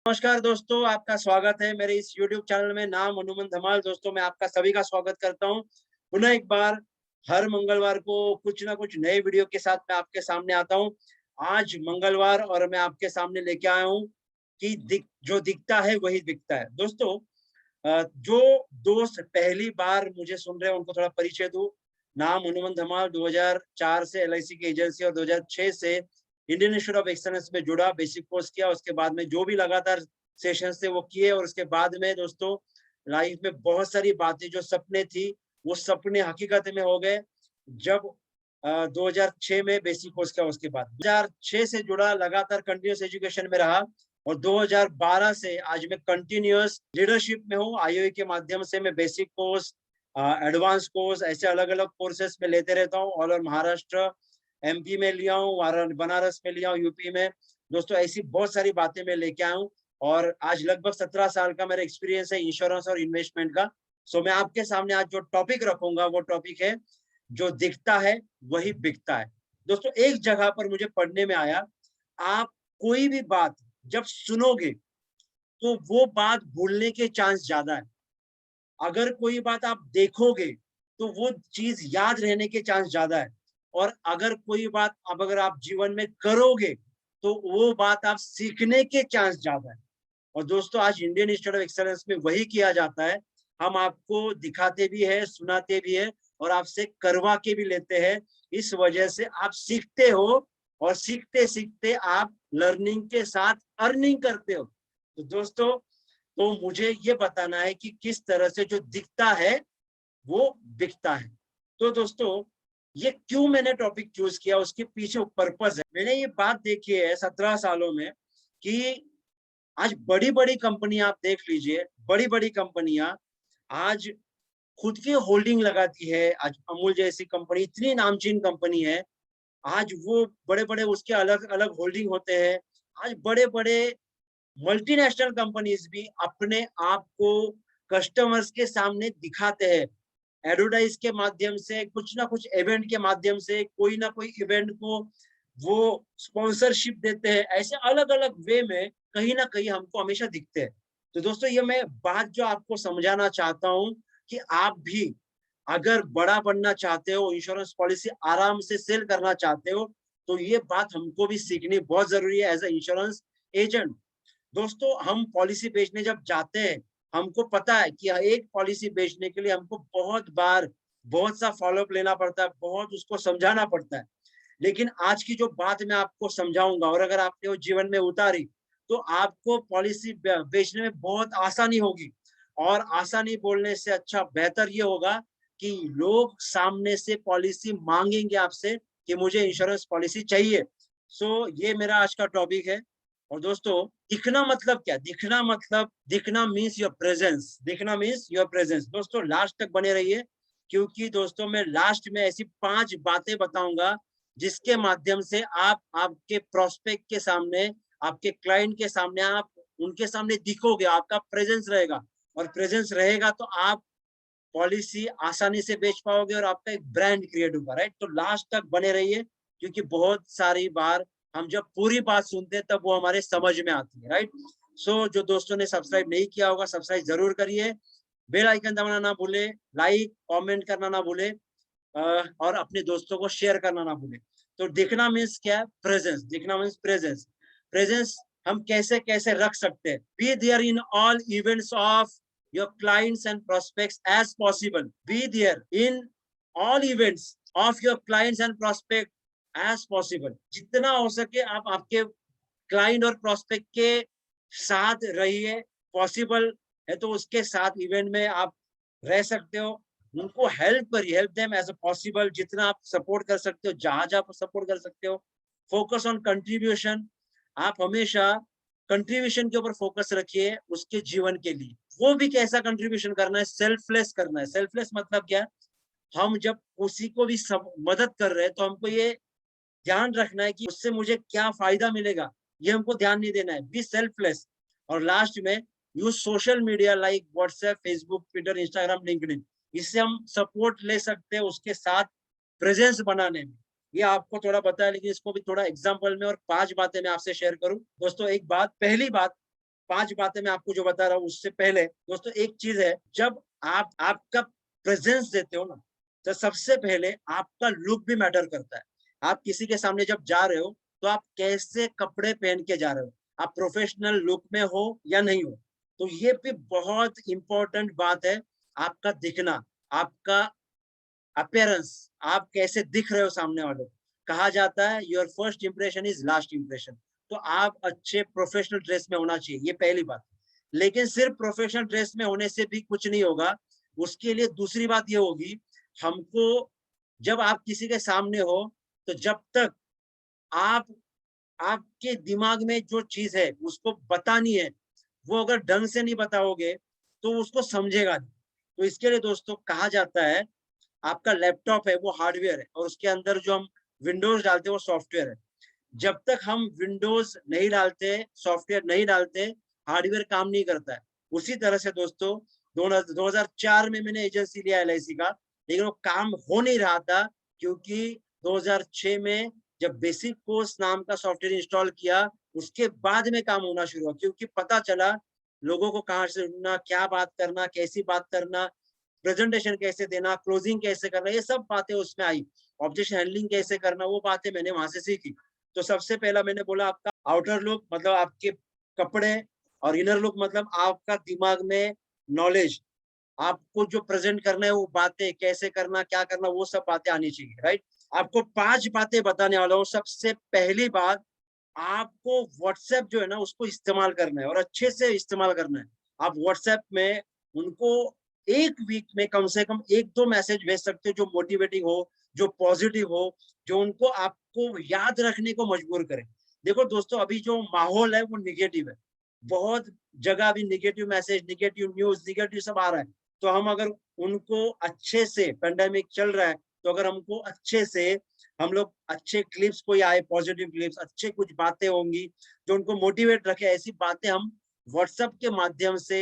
नमस्कार दोस्तों, आपका स्वागत है मेरे इस YouTube चैनल में। नाम हनुमान धमाल। दोस्तों, मैं आपका सभी का स्वागत करता हूं। पुनः एक बार हर मंगलवार को कुछ ना कुछ नए वीडियो के साथ मैं आपके सामने आता हूं। आज मंगलवार और मैं आपके सामने लेके आया हूं कि जो दिखता है वही बिकता है। दोस्तों, जो दोस्त पहली बार मुझे सुन रहे हैं उनको थोड़ा परिचय दूं। नाम हनुमान धमाल। 2004 से LIC की एजेंसी और 2006 से इंडियन इंस्टीट्यूट ऑफ एक्सलेंस में जुड़ा, बेसिक कोर्स किया। उसके बाद में जो भी लगातार सेशन थे वो किए, और उसके बाद में दोस्तों लाइफ में बहुत सारी बातें, जो सपने थी वो सपने हकीकत में हो गए। जब 2006 में बेसिक कोर्स किया, उसके बाद 2006 से जुड़ा, लगातार कंटिन्यूस एजुकेशन में रहा, और 2012 से आज मैं कंटिन्यूस लीडरशिप में हूँ। IOE के माध्यम से मैं बेसिक कोर्स, एडवांस कोर्स, ऐसे अलग अलग कोर्सेस में लेते रहता हूँ। ऑल ओवर महाराष्ट्र, MP में लिया हूँ, बनारस में लिया हूँ, UP में। दोस्तों, ऐसी बहुत सारी बातें मैं लेके आया हूँ, और आज लगभग 17 साल का मेरा एक्सपीरियंस है इंश्योरेंस और इन्वेस्टमेंट का। सो मैं आपके सामने आज जो टॉपिक रखूंगा वो टॉपिक है, जो दिखता है वही बिकता है। दोस्तों, एक जगह पर मुझे पढ़ने में आया, आप कोई भी बात जब सुनोगे तो वो बात भूलने के चांस ज्यादा है। अगर कोई बात आप देखोगे तो वो चीज याद रहने के चांस ज्यादा है, और अगर कोई बात अब अगर आप जीवन में करोगे तो वो बात आप सीखने के चांस ज्यादा है। और दोस्तों, आज इंडियन इंस्टीट्यूट ऑफ एक्सेलेंस में वही किया जाता है। हम आपको दिखाते भी है, सुनाते भी है, और आपसे करवा के भी लेते हैं। इस वजह से आप सीखते हो, और सीखते सीखते आप लर्निंग के साथ अर्निंग करते हो। तो दोस्तों, तो मुझे ये बताना है कि किस तरह से जो दिखता है वो बिकता है। तो दोस्तों, ये क्यों मैंने टॉपिक चूज किया, उसके पीछे पर्पस है। मैंने ये बात देखी है 17 सालों में कि आज बड़ी बड़ी कंपनियां, आप देख लीजिए, बड़ी बड़ी कंपनियां आज खुद की होल्डिंग लगाती है। आज अमूल जैसी कंपनी, इतनी नामचीन कंपनी है, आज वो बड़े बड़े उसके अलग अलग होल्डिंग होते हैं। आज बड़े बड़े मल्टीनेशनल कंपनीज भी अपने आप को कस्टमर्स के सामने दिखाते हैं, एडवर्टाइज के माध्यम से, कुछ ना कुछ इवेंट के माध्यम से, कोई ना कोई इवेंट को वो स्पॉन्सरशिप देते हैं। ऐसे अलग अलग वे में कहीं ना कहीं हमको हमेशा दिखते हैं। तो दोस्तों, ये मैं बात जो आपको समझाना चाहता हूँ कि आप भी अगर बड़ा बनना चाहते हो, इंश्योरेंस पॉलिसी आराम से सेल करना चाहते हो, तो ये बात हमको भी सीखनी बहुत जरूरी है एज ए इंश्योरेंस एजेंट। दोस्तों, हम पॉलिसी बेचने जब जाते हैं, हमको पता है कि एक पॉलिसी बेचने के लिए हमको बहुत बार बहुत सा फॉलोअप लेना पड़ता है, बहुत उसको समझाना पड़ता है। लेकिन आज की जो बात मैं आपको समझाऊंगा, और अगर आपने वो जीवन में उतारी, तो आपको पॉलिसी बेचने में बहुत आसानी होगी। और आसानी बोलने से अच्छा बेहतर ये होगा कि लोग सामने से पॉलिसी मांगेंगे आपसे कि मुझे इंश्योरेंस पॉलिसी चाहिए। सो ये मेरा आज का टॉपिक है। और दोस्तों, दिखना मतलब क्या? दिखना मतलब, दिखना मीन्स योर प्रेजेंस। दिखना मीन्स योर प्रेजेंस। दोस्तों, लास्ट तक बने रहिए, क्योंकि दोस्तों मैं लास्ट में ऐसी 5 बातें बताऊंगा जिसके माध्यम से आप आपके प्रोस्पेक्ट के सामने, आपके क्लाइंट के सामने, आप उनके सामने दिखोगे, आपका प्रेजेंस रहेगा। और प्रेजेंस रहेगा तो आप पॉलिसी आसानी से बेच पाओगे, और आपका एक ब्रांड क्रिएट होगा। राइट? तो लास्ट तक बने रहिए, क्योंकि बहुत सारी बार हम जब पूरी बात सुनते हैं तब वो हमारे समझ में आती है। राइट? सो जो दोस्तों ने सब्सक्राइब नहीं किया होगा, सब्सक्राइब जरूर करिए, बेल आइकन दबाना ना भूले, लाइक कमेंट करना ना भूले, और अपने दोस्तों को शेयर करना ना भूले। तो दिखना मीन्स क्या है? प्रेजेंस। दिखना मीन्स प्रेजेंस। प्रेजेंस हम कैसे कैसे रख सकते हैं? Be there in all events of your clients and prospects as possible. Be there in all events of your clients and prospect as possible. जितना हो सके आप आपके क्लाइंट और प्रोस्पेक्ट के साथ रहिए। पॉसिबल है तो उसके साथ इवेंट में आप रह सकते हो, उनको हेल्प करिए, help them as a possible. जितना आप सपोर्ट कर सकते हो, जहां जहां सपोर्ट कर सकते हो। Focus on contribution. आप हमेशा कंट्रीब्यूशन के ऊपर फोकस रखिए उसके जीवन के लिए। वो भी कैसा कंट्रीब्यूशन करना है? सेल्फलेस करना है। सेल्फलेस मतलब क्या? हम जब किसी को भी मदद कर रहे हैं तो हमको ये ध्यान रखना है कि उससे मुझे क्या फायदा मिलेगा, ये हमको ध्यान नहीं देना है। B selfless. और लास्ट में, use social media like WhatsApp, Facebook, Twitter, Instagram, LinkedIn. इससे हम सपोर्ट ले सकते हैं उसके साथ प्रेजेंस बनाने में। ये आपको थोड़ा बताया, लेकिन इसको भी थोड़ा एग्जाम्पल में और 5 बातें मैं आपसे शेयर करूं। दोस्तों, एक बात, पहली बात, 5 बातें मैं आपको जो बता रहा हूँ उससे पहले दोस्तों एक चीज है, जब आप आपका प्रेजेंस देते हो ना, तो सबसे पहले आपका लुक भी मैटर करता है। आप किसी के सामने जब जा रहे हो तो आप कैसे कपड़े पहन के जा रहे हो, आप प्रोफेशनल लुक में हो या नहीं हो। तो ये भी बहुत इंपॉर्टेंट बात है, आपका दिखना, आपका अपीयरेंस, आप कैसे दिख रहे हो सामने वालों को। कहा जाता है your first impression is last impression. तो आप अच्छे प्रोफेशनल ड्रेस में होना चाहिए, ये पहली बात। लेकिन सिर्फ प्रोफेशनल ड्रेस में होने से भी कुछ नहीं होगा, उसके लिए दूसरी बात ये होगी, हमको जब आप किसी के सामने हो, तो जब तक आप आपके दिमाग में जो चीज है उसको बतानी है, वो अगर ढंग से नहीं बताओगे तो उसको समझेगा नहीं। तो इसके लिए दोस्तों कहा जाता है, आपका लैपटॉप है वो हार्डवेयर है और उसके अंदर जो हम विंडोज डालते हैं वो सॉफ्टवेयर है। जब तक हम विंडोज नहीं डालते, सॉफ्टवेयर नहीं डालते, हार्डवेयर काम नहीं करता है। उसी तरह से दोस्तों 2004 में मैंने एजेंसी लिया एलआईसी का, लेकिन वो काम हो नहीं रहा था, क्योंकि 2006 में जब बेसिक कोर्स नाम का सॉफ्टवेयर इंस्टॉल किया, उसके बाद में काम होना शुरू हुआ, क्योंकि पता चला लोगों को कहाँ से ढूंढना, क्या बात करना, कैसी बात करना, प्रेजेंटेशन कैसे देना, क्लोजिंग कैसे करना, ये सब बातें उसमें आई। ऑब्जेक्शन हैंडलिंग कैसे करना, वो बातें मैंने वहां से सीखी। तो सबसे पहला मैंने बोला आपका आउटर लुक मतलब आपके कपड़े, और इनर लुक मतलब आपका दिमाग में नॉलेज, आपको जो प्रेजेंट करना है वो बातें कैसे करना, क्या करना, वो सब बातें आनी चाहिए, राइट। आपको 5 बातें बताने वाला हूँ। सबसे पहली बात, आपको व्हाट्सएप जो है ना उसको इस्तेमाल करना है और अच्छे से इस्तेमाल करना है। आप व्हाट्सएप में उनको एक वीक में कम से कम 1-2 मैसेज भेज सकते हो जो मोटिवेटिंग हो, जो पॉजिटिव हो, जो उनको आपको याद रखने को मजबूर करे। देखो दोस्तों, अभी जो माहौल है वो निगेटिव है। बहुत जगह अभी negative message, negative news, negative सब आ रहा है। तो हम अगर उनको अच्छे से, पेंडेमिक चल रहा है, तो अगर हमको अच्छे से हम लोग अच्छे क्लिप्स कोई आए, पॉजिटिव क्लिप्स, अच्छे कुछ बातें होंगी जो उनको मोटिवेट रखे, ऐसी बातें हम व्हाट्सएप के माध्यम से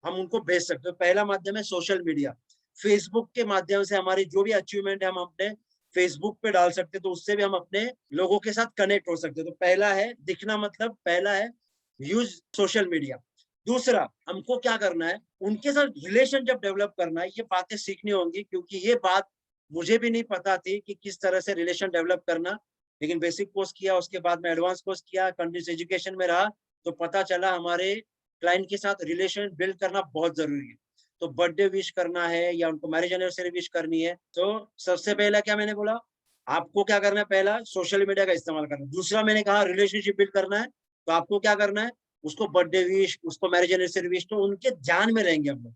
हम उनको भेज सकते हैं। पहला माध्यम है सोशल मीडिया। फेसबुक के माध्यम से हमारी जो भी अचीवमेंट है हम अपने फेसबुक पे डाल सकते हैं, तो उससे भी हम अपने लोगों के साथ कनेक्ट हो सकते हैं। तो पहला है दिखना, मतलब पहला है यूज सोशल मीडिया। दूसरा, हमको क्या करना है, उनके साथ रिलेशन जब डेवलप करना है, ये बातें सीखनी होंगी, क्योंकि ये बात मुझे भी नहीं पता थी कि किस तरह से रिलेशन डेवलप करना। लेकिन बेसिक कोर्स किया, उसके बाद में एडवांस कोर्स किया, कंटिन्यूस एजुकेशन में रहा, तो पता चला हमारे क्लाइंट के साथ रिलेशन बिल्ड करना बहुत जरूरी है। तो बर्थडे विश करना है या उनको मैरिज एनिवर्सरी विश करनी है, तो सबसे पहला क्या मैंने बोला, आपको क्या करना है, पहला सोशल मीडिया का इस्तेमाल करना है। दूसरा मैंने कहा रिलेशनशिप बिल्ड करना है, तो आपको क्या करना है, उसको बर्थडे विश, उसको मैरिज एनिवर्सरी विश, तो उनके ध्यान में रहेंगे हम लोग,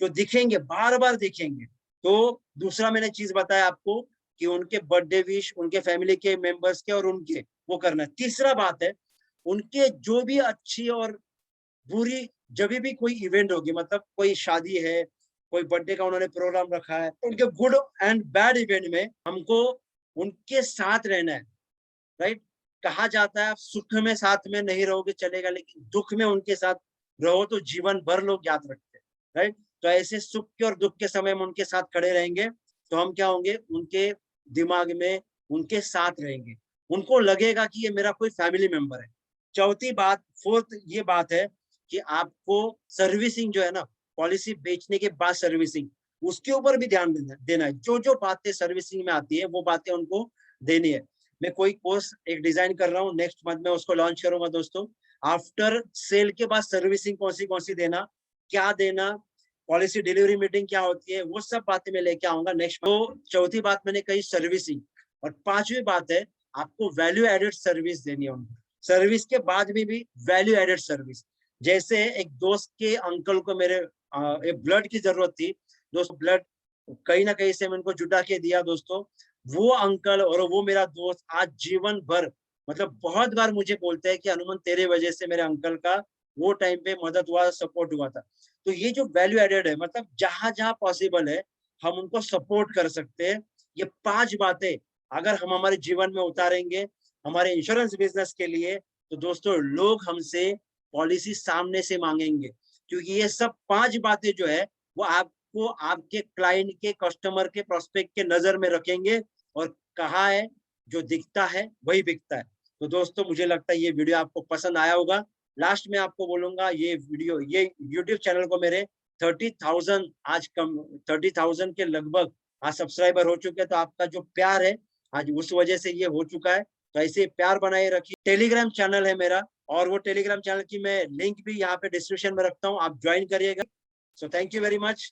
जो दिखेंगे, बार बार दिखेंगे। तो दूसरा मैंने चीज बताया आपको कि उनके बर्थडे विश, उनके फैमिली के मेंबर्स के और उनके वो करना है। तीसरा बात है, उनके जो भी अच्छी और बुरी, जब भी कोई इवेंट होगी, मतलब कोई शादी है, कोई बर्थडे का उन्होंने प्रोग्राम रखा है, तो उनके गुड एंड बैड इवेंट में हमको उनके साथ रहना है, राइट। कहा जाता है आप सुख में साथ में नहीं रहोगे चलेगा, लेकिन दुख में उनके साथ रहो तो जीवन भर लोग याद रखते हैं, राइट। तो ऐसे सुख के और दुख के समय में उनके साथ खड़े रहेंगे, तो हम क्या होंगे, उनके दिमाग में उनके साथ रहेंगे, उनको लगेगा कि ये मेरा कोई फैमिली मेंबर है। चौथी बात, फोर्थ ये बात है कि आपको सर्विसिंग जो है ना, पॉलिसी बेचने के बाद सर्विसिंग, उसके ऊपर भी ध्यान देना है। जो जो बातें सर्विसिंग में आती है वो बातें उनको देनी है। मैं कोई कोर्स एक डिजाइन कर रहा हूँ, नेक्स्ट मंथ में उसको लॉन्च करूंगा दोस्तों। आफ्टर सेल के बाद सर्विसिंग कौन सी देना, क्या देना, पॉलिसी डिलीवरी मीटिंग क्या होती है, वो सब बातें मैं लेके आऊंगा नेक्स्ट। तो चौथी बात मैंने कही सर्विसिंग, और पांचवी बात है आपको वैल्यू एडेड सर्विस देनी है उनको। सर्विस के बाद भी वैल्यू एडेड सर्विस। जैसे एक दोस्त के अंकल को मेरे एक ब्लड की जरूरत थी दोस्तों, ब्लड कहीं ना कहीं से मैं उनको जुटा के दिया दोस्तों। वो अंकल और वो मेरा दोस्त आज जीवन भर, मतलब बहुत बार मुझे बोलते हैं कि हनुमान तेरे वजह से मेरे अंकल का वो टाइम पे मदद हुआ, सपोर्ट हुआ था। तो ये जो वैल्यू एडेड है, मतलब जहां जहां पॉसिबल है हम उनको सपोर्ट कर सकते हैं। ये 5 बातें अगर हम हमारे जीवन में उतारेंगे हमारे इंश्योरेंस बिजनेस के लिए, तो दोस्तों लोग हमसे पॉलिसी सामने से मांगेंगे, क्योंकि ये सब 5 बातें जो है वो आपको आपके क्लाइंट के, कस्टमर के, प्रोस्पेक्ट के नजर में रखेंगे। और कहा है जो दिखता है वही बिकता है। तो दोस्तों मुझे लगता है ये वीडियो आपको पसंद आया होगा। लास्ट में आपको बोलूंगा, ये यूट्यूब चैनल को मेरे 30,000 आज कम 30,000 के लगभग आज सब्सक्राइबर हो चुके हैं। तो आपका जो प्यार है आज उस वजह से ये हो चुका है। तो ऐसे प्यार बनाए रखिए। टेलीग्राम चैनल है मेरा, और वो टेलीग्राम चैनल की मैं लिंक भी यहाँ पे डिस्क्रिप्शन में रखता हूँ, आप ज्वाइन करिएगा। So thank you very much.